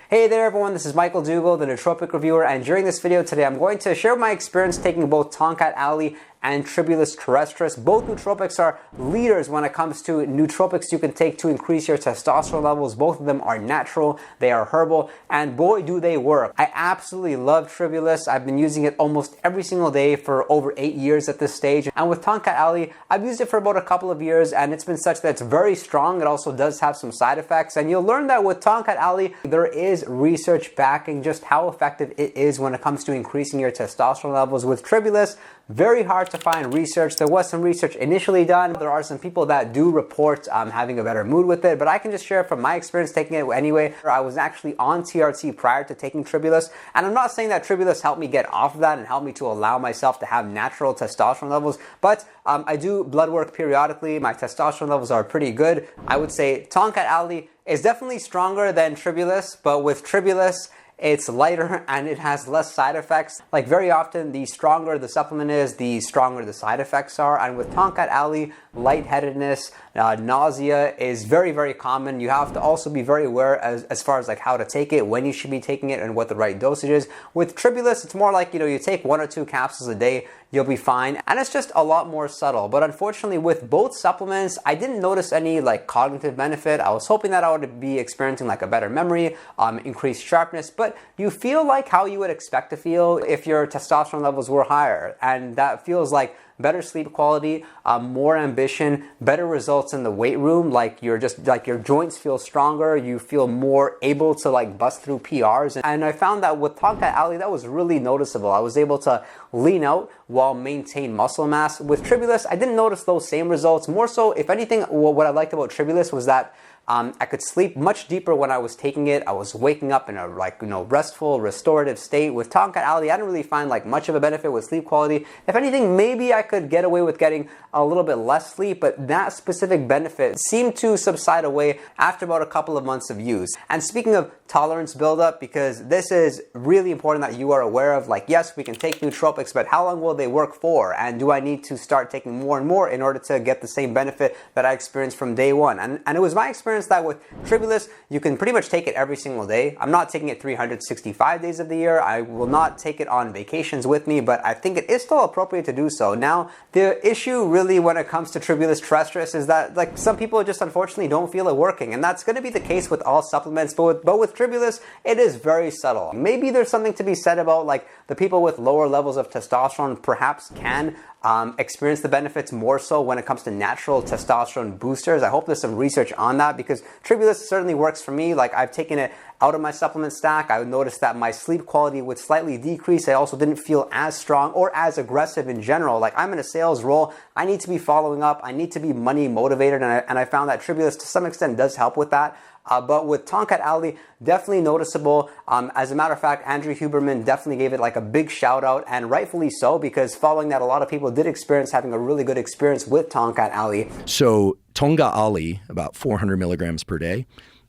Hey there everyone, this is Michael Dougal, the Nootropic Reviewer, and during this video today I'm going to share my experience taking both Tongkat Ali and Tribulus Terrestris. Both nootropics are leaders when it comes to nootropics you can take to increase your testosterone levels. Both of them are natural, they are herbal, and boy do they work. I absolutely love Tribulus. I've been using it almost every single day for over 8 years at this stage. And with Tongkat Ali, I've used it for about a couple of years and it's been such that it's very strong. It also does have some side effects, and you'll learn that with Tongkat Ali, there is research backing just how effective it is when it comes to increasing your testosterone levels. With Tribulus, very hard to find research. There was some research initially done. There are some people that do report having a better mood with it, but I can just share from my experience taking it anyway. I was actually on TRT prior to taking Tribulus, and I'm not saying that Tribulus helped me get off of that and helped me to allow myself to have natural testosterone levels, but I do blood work periodically. My testosterone levels are pretty good. I would say Tongkat Ali is definitely stronger than Tribulus, but with Tribulus, it's lighter and it has less side effects. Like very often, the stronger the supplement is, the stronger the side effects are. And with Tongkat Ali, lightheadedness, nausea is very, very common. You have to also be very aware as far as like how to take it, when you should be taking it, and what the right dosage is. With Tribulus, it's more like, you take 1 or 2 capsules a day, you'll be fine. And it's just a lot more subtle. But unfortunately, with both supplements, I didn't notice any like cognitive benefit. I was hoping that I would be experiencing like a better memory, increased sharpness, but you feel like how you would expect to feel if your testosterone levels were higher. And that feels like better sleep quality, more ambition, better results in the weight room. Like your joints feel stronger, you feel more able to like bust through PRs. And I found that with Tongkat Ali, that was really noticeable. I was able to lean out while maintain muscle mass. With Tribulus, I didn't notice those same results. More so, if anything, what I liked about Tribulus was that I could sleep much deeper when I was taking it. I was waking up in a restful, restorative state. With Tongkat Ali, I didn't really find like much of a benefit with sleep quality. If anything, maybe I could get away with getting a little bit less sleep, but that specific benefit seemed to subside away after about a couple of months of use. And speaking of tolerance buildup, because this is really important that you are aware of, like, yes, we can take nootropics, but how long will they work for? And do I need to start taking more and more in order to get the same benefit that I experienced from day one? And it was my experience that with Tribulus, you can pretty much take it every single day. I'm not taking it 365 days of the year. I will not take it on vacations with me, but I think it is still appropriate to do so. Now, the issue really when it comes to Tribulus Terrestris is that like some people just unfortunately don't feel it working, and that's going to be the case with all supplements, but with Tribulus, it is very subtle. Maybe there's something to be said about like the people with lower levels of testosterone perhaps can experience the benefits more so when it comes to natural testosterone boosters. I hope there's some research on that, because Tribulus certainly works for me. Like, I've taken it out of my supplement stack. I noticed that my sleep quality would slightly decrease. I also didn't feel as strong or as aggressive in general. Like, I'm in a sales role. I need to be following up. I need to be money motivated. And I found that Tribulus to some extent does help with that. But with Tongkat Ali, definitely noticeable. As a matter of fact, Andrew Huberman definitely gave it like a big shout out, and rightfully so, because following that, a lot of people did experience having a really good experience with Tongkat Ali. So Tongkat Ali, about 400 milligrams per day,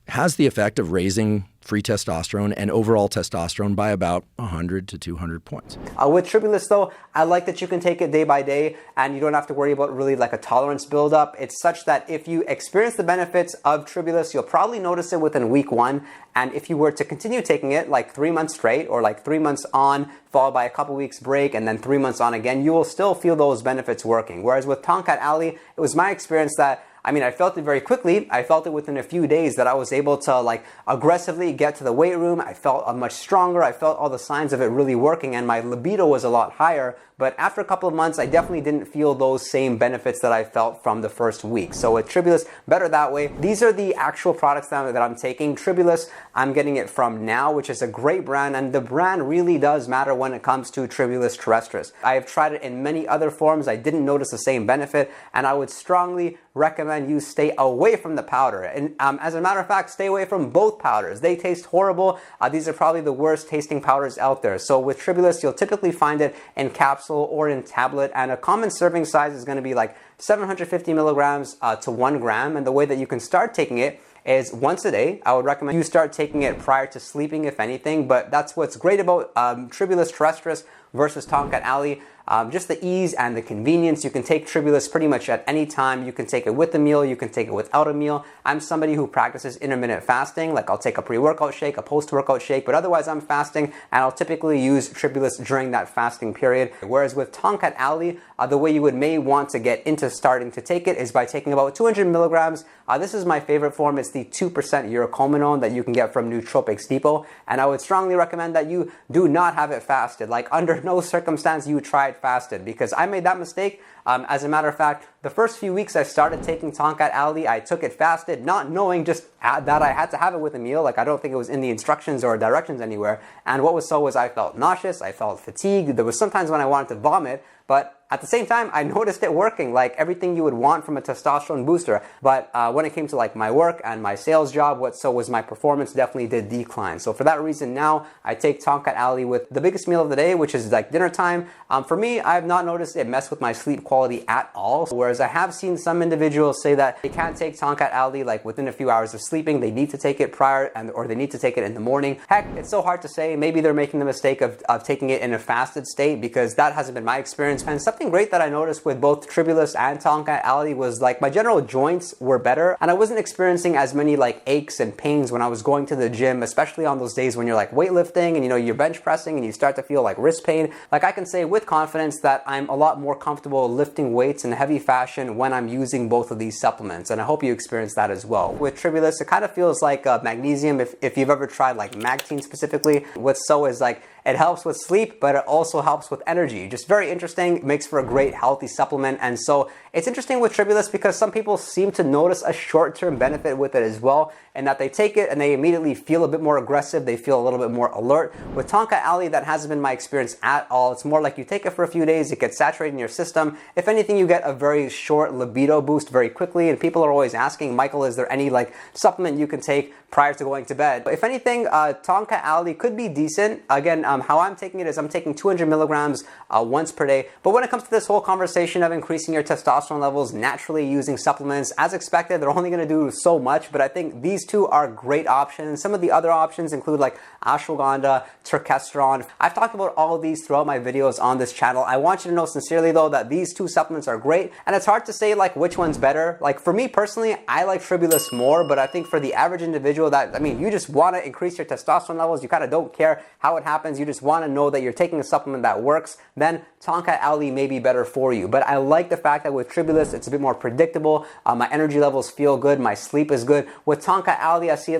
has the effect of raising free testosterone and overall testosterone by about 100 to 200 points. With Tribulus though, I like that you can take it day by day and you don't have to worry about really like a tolerance buildup. It's such that if you experience the benefits of Tribulus, you'll probably notice it within week 1. And if you were to continue taking it like 3 months straight, or like 3 months on, followed by a couple weeks break, and then 3 months on again, you will still feel those benefits working. Whereas with Tongkat Ali, it was my experience that I felt it very quickly. I felt it within a few days that I was able to like aggressively get to the weight room. I felt much stronger. I felt all the signs of it really working, and my libido was a lot higher. But after a couple of months, I definitely didn't feel those same benefits that I felt from the first week. So with Tribulus, better that way. These are the actual products that I'm taking. Tribulus, I'm getting it from Now, which is a great brand, and the brand really does matter when it comes to Tribulus Terrestris. I have tried it in many other forms. I didn't notice the same benefit, and I would strongly recommend you stay away from the powder. And as a matter of fact, stay away from both powders. They taste horrible. These are probably the worst tasting powders out there. So with Tribulus, you'll typically find it in capsule or in tablet, and a common serving size is going to be like 750 milligrams to 1 gram. And the way that you can start taking it is once a day. I would recommend you start taking it prior to sleeping, if anything, but that's what's great about Tribulus Terrestris versus Tongkat Ali. just the ease and the convenience. You can take Tribulus pretty much at any time. You can take it with a meal, you can take it without a meal. I'm somebody who practices intermittent fasting, like I'll take a pre-workout shake, a post-workout shake, but otherwise I'm fasting, and I'll typically use Tribulus during that fasting period. Whereas with Tongkat Ali, the way you may want to get into starting to take it is by taking about 200 milligrams. This is my favorite form. It's the 2% urocomanone that you can get from Nootropics Depot, and I would strongly recommend that you do not have it fasted. Like, under no circumstance you try it fasted, because I made that mistake. As a matter of fact, the first few weeks I started taking Tongkat Ali, I took it fasted, not knowing just that I had to have it with a meal. Like, I don't think it was in the instructions or directions anywhere. And what was I felt nauseous, I felt fatigued. There was sometimes when I wanted to vomit, but at the same time, I noticed it working, like everything you would want from a testosterone booster. But when it came to like my work and my sales job, my performance definitely did decline. So for that reason, now I take Tongkat Ali with the biggest meal of the day, which is like dinner time. For me, I have not noticed it mess with my sleep quality at all. Whereas I have seen some individuals say that they can't take Tongkat Ali like within a few hours of sleeping. They need to take it prior, or they need to take it in the morning. Heck, it's so hard to say. Maybe they're making the mistake of taking it in a fasted state, because that hasn't been my experience. And something great that I noticed with both Tribulus and Tongkat Ali was like my general joints were better, and I wasn't experiencing as many like aches and pains when I was going to the gym, especially on those days when you're like weightlifting and you're bench pressing and you start to feel like wrist pain. Like, I can say with confidence that I'm a lot more comfortable lifting weights in a heavy fashion when I'm using both of these supplements, and I hope you experience that as well. With Tribulus, it kind of feels like magnesium, if you've ever tried like Magtine specifically. What's so is like, it helps with sleep, but it also helps with energy. Just very interesting. It makes for a great healthy supplement. And so it's interesting with Tribulus because some people seem to notice a short-term benefit with it as well, and that they take it and they immediately feel a bit more aggressive. They feel a little bit more alert. With Tongkat Ali, that hasn't been my experience at all. It's more like you take it for a few days, it gets saturated in your system. If anything, you get a very short libido boost very quickly. And people are always asking, Michael, is there any like supplement you can take prior to going to bed? If anything, Tongkat Ali could be decent. Again, how I'm taking it is I'm taking 200 milligrams once per day. But when it comes to this whole conversation of increasing your testosterone levels naturally using supplements, as expected, they're only going to do so much. But I think these two are great options. Some of the other options include like ashwagandha, testosterone. I've talked about all of these throughout my videos on this channel. I want you to know sincerely though that these two supplements are great, and it's hard to say like which one's better. Like, for me personally, I like Tribulus more, but I think for the average individual that, you just want to increase your testosterone levels, you kind of don't care how it happens, you just want to know that you're taking a supplement that works, then Tongkat Ali may be better for you. But I like the fact that with Tribulus, it's a bit more predictable. My energy levels feel good, my sleep is good. With Tongkat Ali, I see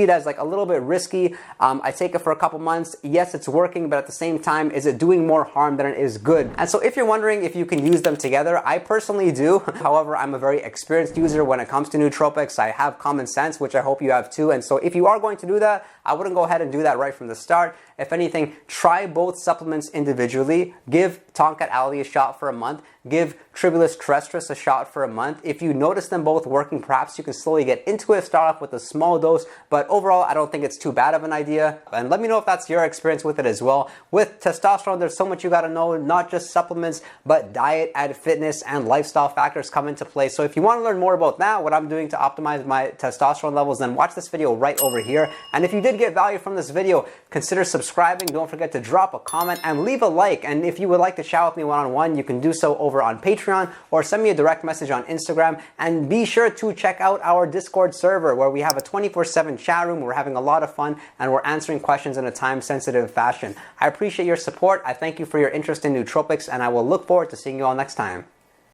it as like a little bit risky. I take it for a couple months. Yes, it's working, but at the same time, is it doing more harm than it is good? And so if you're wondering if you can use them together, I personally do. However, I'm a very experienced user when it comes to nootropics. I have common sense, which I hope you have too. And so if you are going to do that, I wouldn't go ahead and do that right from the start. If anything, try both supplements individually. Give Tongkat Ali a shot for a month. Give Tribulus Terrestris a shot for a month. If you notice them both working, perhaps you can slowly get into it, start off with a small dose, but overall, I don't think it's too bad of an idea. And let me know if that's your experience with it as well. With testosterone, there's so much you gotta know, not just supplements, but diet and fitness and lifestyle factors come into play. So if you wanna learn more about that, what I'm doing to optimize my testosterone levels, then watch this video right over here. And if you did get value from this video, consider subscribing. Don't forget to drop a comment and leave a like. And if you would like to chat with me one-on-one, you can do so over on Patreon or send me a direct message on Instagram. And be sure to check out our Discord server where we have a 24/7 chat room. We're having a lot of fun and we're answering questions in a time-sensitive fashion. I appreciate your support. I thank you for your interest in nootropics, and I will look forward to seeing you all next time.